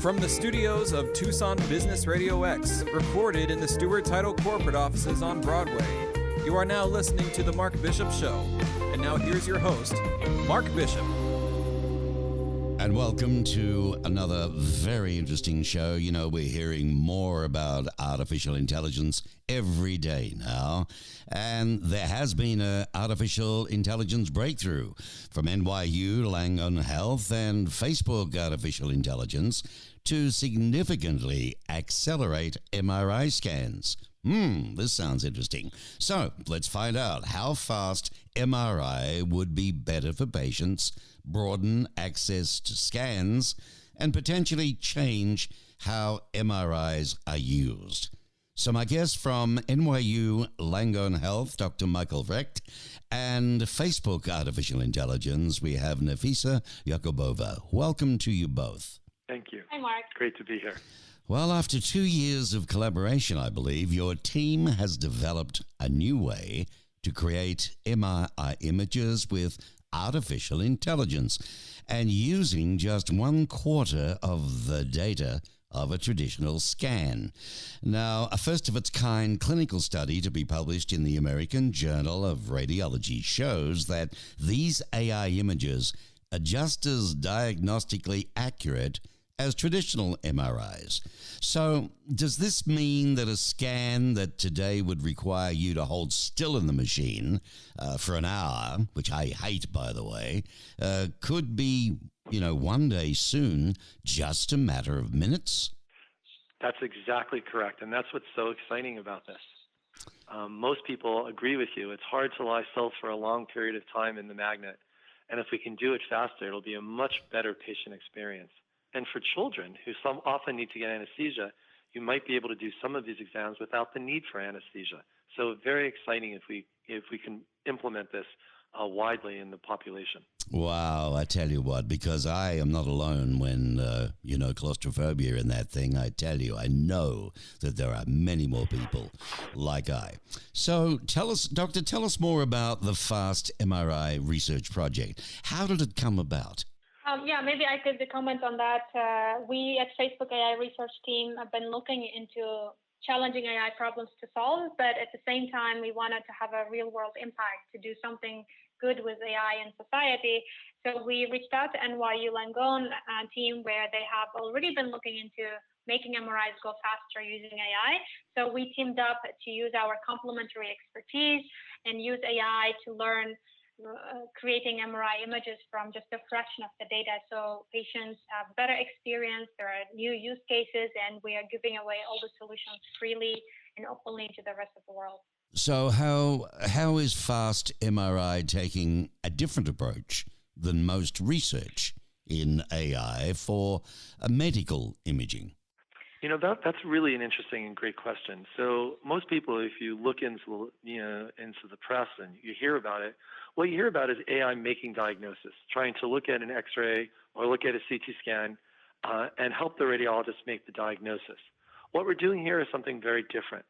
From the studios of Tucson Business RadioX, recorded in the Stewart Title corporate offices on Broadway, you are now listening to The Mark Bishop Show. And now here's your host, Mark Bishop. And welcome to another very interesting show. You know, we're hearing more about artificial intelligence every day now. And there has been an artificial intelligence breakthrough from NYU, Langone Health, and Facebook Artificial Intelligence to significantly accelerate MRI scans. This sounds interesting. So let's find out how fast MRI would be better for patients, broaden access to scans, and potentially change how MRIs are used. So my guest from NYU Langone Health, Dr. Michael Hecht, and Facebook Artificial Intelligence, we have Nafissa Yakubova. Welcome to you both. Thank you. Hi, Mark. Great to be here. Well, after 2 years of collaboration, I believe, your team has developed a new way to create MRI images with artificial intelligence and using just 1/4 of the data of a traditional scan. Now, a first-of-its-kind clinical study to be published in the American Journal of Radiology shows that these AI images are just as diagnostically accurate as traditional MRIs. So does this mean that a scan that today would require you to hold still in the machine for an hour, which I hate, by the way, could be, one day soon, just a matter of minutes? That's exactly correct, and that's what's so exciting about this. Most people agree with you. It's hard to lie still for a long period of time in the magnet, and if we can do it faster, it'll be a much better patient experience. And for children who often need to get anesthesia, you might be able to do some of these exams without the need for anesthesia. So very exciting if we can implement this widely in the population. Wow, I tell you what, because I am not alone when, claustrophobia in that thing, I tell you, I know that there are many more people like I. So tell us, Doctor, tell us more about the FAST MRI research project. How did it come about? Maybe I could comment on that. We at Facebook AI research team have been looking into challenging AI problems to solve, but at the same time, we wanted to have a real-world impact to do something good with AI in society. So we reached out to NYU Langone team, where they have already been looking into making MRIs go faster using AI. So we teamed up to use our complementary expertise and use AI to learn creating MRI images from just a fraction of the data, so patients have better experience. There are new use cases, and we are giving away all the solutions freely and openly to the rest of the world. So how is FAST MRI taking a different approach than most research in AI for medical imaging? That's really an interesting and great question. So most people, if you look into the press and you hear about it, what you hear about is AI making diagnosis, trying to look at an X-ray or look at a CT scan and help the radiologist make the diagnosis. What we're doing here is something very different.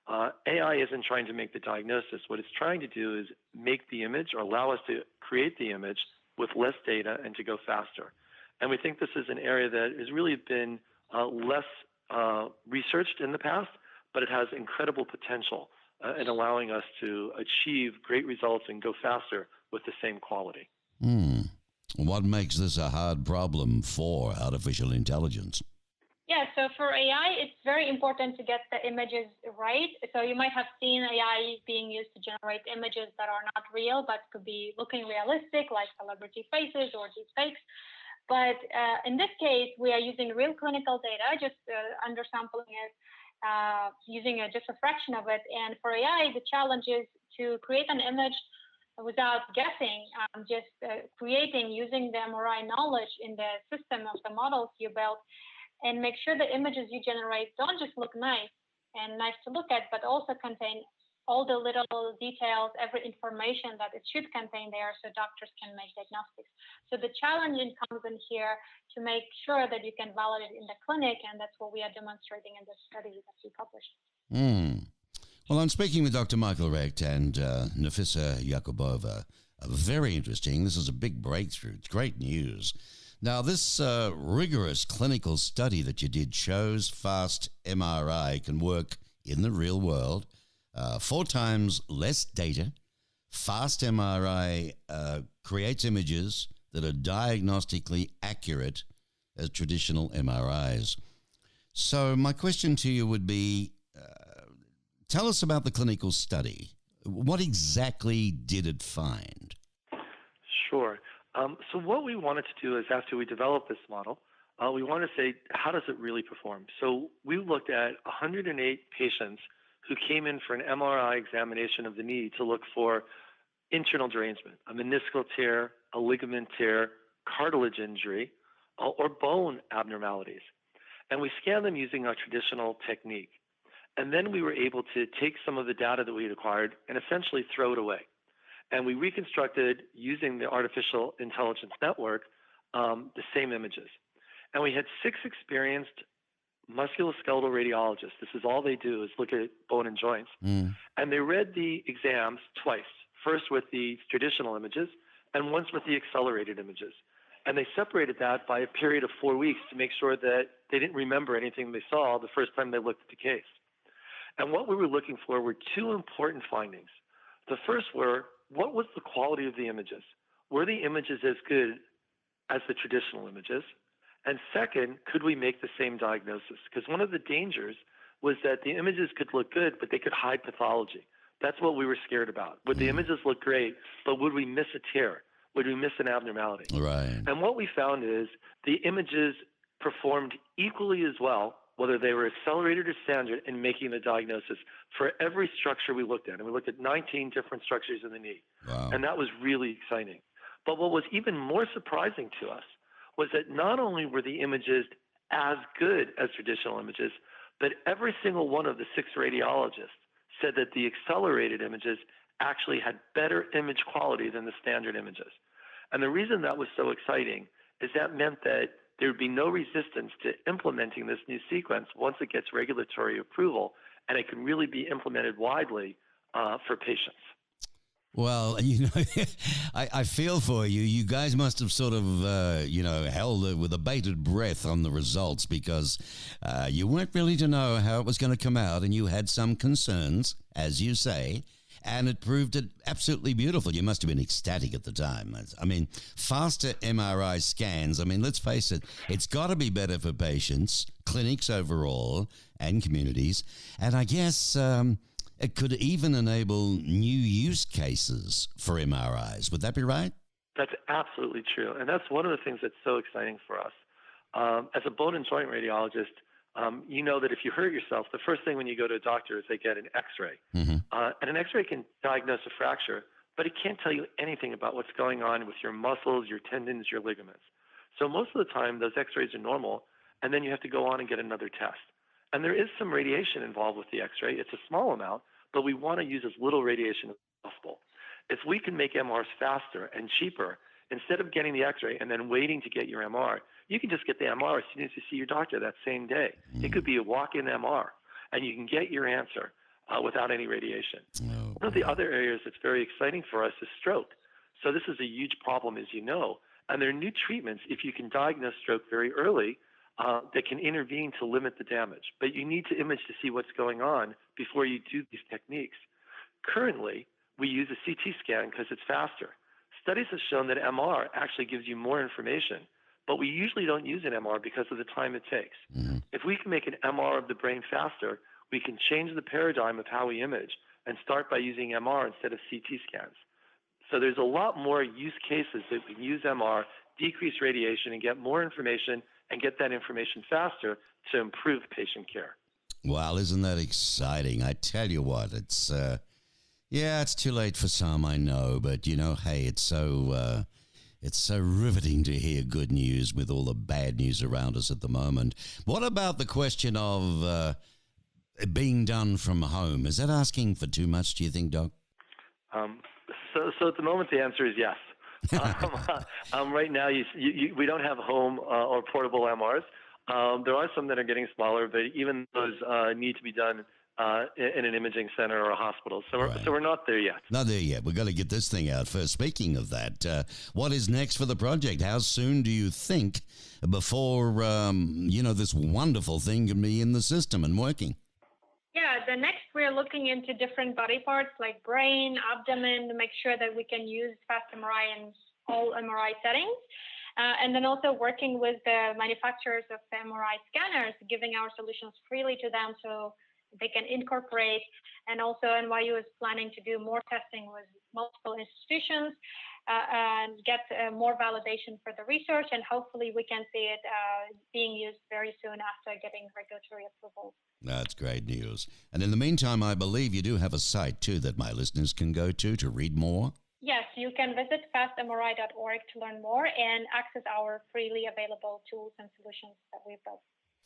AI isn't trying to make the diagnosis. What it's trying to do is make the image or allow us to create the image with less data and to go faster. And we think this is an area that has really been less researched in the past, but it has incredible potential in allowing us to achieve great results and go faster with the same quality. What makes this a hard problem for artificial intelligence? Yeah, so for AI, it's very important to get the images right. So you might have seen AI being used to generate images that are not real, but could be looking realistic, like celebrity faces or deepfakes. But in this case, we are using real clinical data, just undersampling it, using just a fraction of it. And for AI, the challenge is to create an image without guessing, just creating, using the MRI knowledge in the system of the models you built, and make sure the images you generate don't just look nice and nice to look at, but also contain all the little details, every information that it should contain there, so doctors can make diagnostics. So the challenge comes in here to make sure that you can validate in the clinic, and that's what we are demonstrating in the study that we published. Well, I'm speaking with Dr. Michael Hecht and Nafissa Yakubova. Very interesting. This is a big breakthrough. It's great news. Now, this rigorous clinical study that you did shows fast MRI can work in the real world, 4 times less data. Fast MRI creates images that are diagnostically accurate as traditional MRIs. So my question to you would be, tell us about the clinical study. What exactly did it find? Sure. So what we wanted to do is after we developed this model, we wanted to say, how does it really perform? So we looked at 108 patients who came in for an MRI examination of the knee to look for internal derangement, a meniscal tear, a ligament tear, cartilage injury, or bone abnormalities. And we scanned them using our traditional technique. And then we were able to take some of the data that we had acquired and essentially throw it away. And we reconstructed, using the artificial intelligence network, the same images. And we had 6 experienced musculoskeletal radiologists. This is all they do, is look at bone and joints. And they read the exams twice, first with the traditional images and once with the accelerated images. And they separated that by a period of 4 weeks to make sure that they didn't remember anything they saw the first time they looked at the case. And what we were looking for were 2 important findings. The first were, what was the quality of the images? Were the images as good as the traditional images? And second, could we make the same diagnosis? Because one of the dangers was that the images could look good, but they could hide pathology. That's what we were scared about. Would the images look great, but would we miss a tear? Would we miss an abnormality? Right. And what we found is the images performed equally as well, whether they were accelerated or standard, in making the diagnosis for every structure we looked at. And we looked at 19 different structures in the knee. Wow. And that was really exciting. But what was even more surprising to us was that not only were the images as good as traditional images, but every single one of the 6 radiologists said that the accelerated images actually had better image quality than the standard images. And the reason that was so exciting is that meant that there would be no resistance to implementing this new sequence once it gets regulatory approval, and it can really be implemented widely for patients. Well, I feel for you. You guys must have sort of, held with a bated breath on the results because you weren't really to know how it was going to come out, and you had some concerns, as you say, and it proved it absolutely beautiful. You must have been ecstatic at the time. I mean, faster MRI scans, let's face it, it's got to be better for patients, clinics overall, and communities, and I guess it could even enable new use cases for MRIs. Would that be right? That's absolutely true. And that's one of the things that's so exciting for us. As a bone and joint radiologist, you know that if you hurt yourself, the first thing when you go to a doctor is they get an X-ray. And an X-ray can diagnose a fracture, but it can't tell you anything about what's going on with your muscles, your tendons, your ligaments. So most of the time, those X-rays are normal, and then you have to go on and get another test. And there is some radiation involved with the X-ray. It's a small amount, but we want to use as little radiation as possible. If we can make MRs faster and cheaper, instead of getting the X-ray and then waiting to get your MR, you can just get the MR as soon as you see your doctor that same day. It could be a walk-in MR, and you can get your answer without any radiation. One of the other areas that's very exciting for us is stroke. So this is a huge problem, as you know, and there are new treatments, if you can diagnose stroke very early, that can intervene to limit the damage. But you need to image to see what's going on before you do these techniques. Currently, we use a CT scan because it's faster. Studies have shown that MR actually gives you more information, but we usually don't use an MR because of the time it takes. If we can make an MR of the brain faster, we can change the paradigm of how we image and start by using MR instead of CT scans. So there's a lot more use cases that we can use MR, decrease radiation, and get more information and get that information faster to improve patient care. Wow, isn't that exciting? I tell you what, it's too late for some, I know, but hey, it's so riveting to hear good news with all the bad news around us at the moment. What about the question of being done from home? Is that asking for too much, do you think, Doc? So at the moment, the answer is yes. Right now, we don't have home or portable MRs. There are some that are getting smaller, but even those need to be done in an imaging center or a hospital. So Right. we're not there yet. Not there yet. We've got to get this thing out first. Speaking of that, what is next for the project? How soon do you think before, this wonderful thing can be in the system and working? Yeah, the next we're looking into different body parts like brain, abdomen, to make sure that we can use fast MRI in all MRI settings. And then also working with the manufacturers of the MRI scanners, giving our solutions freely to them so they can incorporate. And also NYU is planning to do more testing with multiple institutions and get more validation for the research. And hopefully we can see it being used very soon after getting regulatory approval. That's great news. And in the meantime, I believe you do have a site too that my listeners can go to read more. Yes, you can visit fastmri.org to learn more and access our freely available tools and solutions that we've built.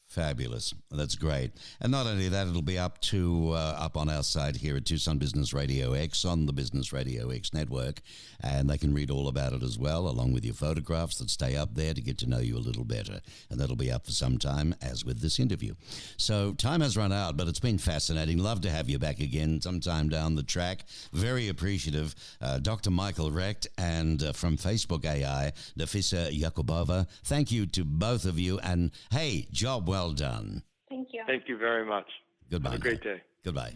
Fabulous. That's great. And not only that, it'll be up on our site here at Tucson Business Radio X on the Business Radio X network. And they can read all about it as well, along with your photographs that stay up there to get to know you a little better. And that'll be up for some time, as with this interview. So time has run out, but it's been fascinating. Love to have you back again sometime down the track. Very appreciative. Dr. Michael Hecht and from Facebook AI, Nafissa Yakubova. Thank you to both of you. And hey, job well done. Thank you. Thank you very much. Goodbye. Have a great day. Goodbye.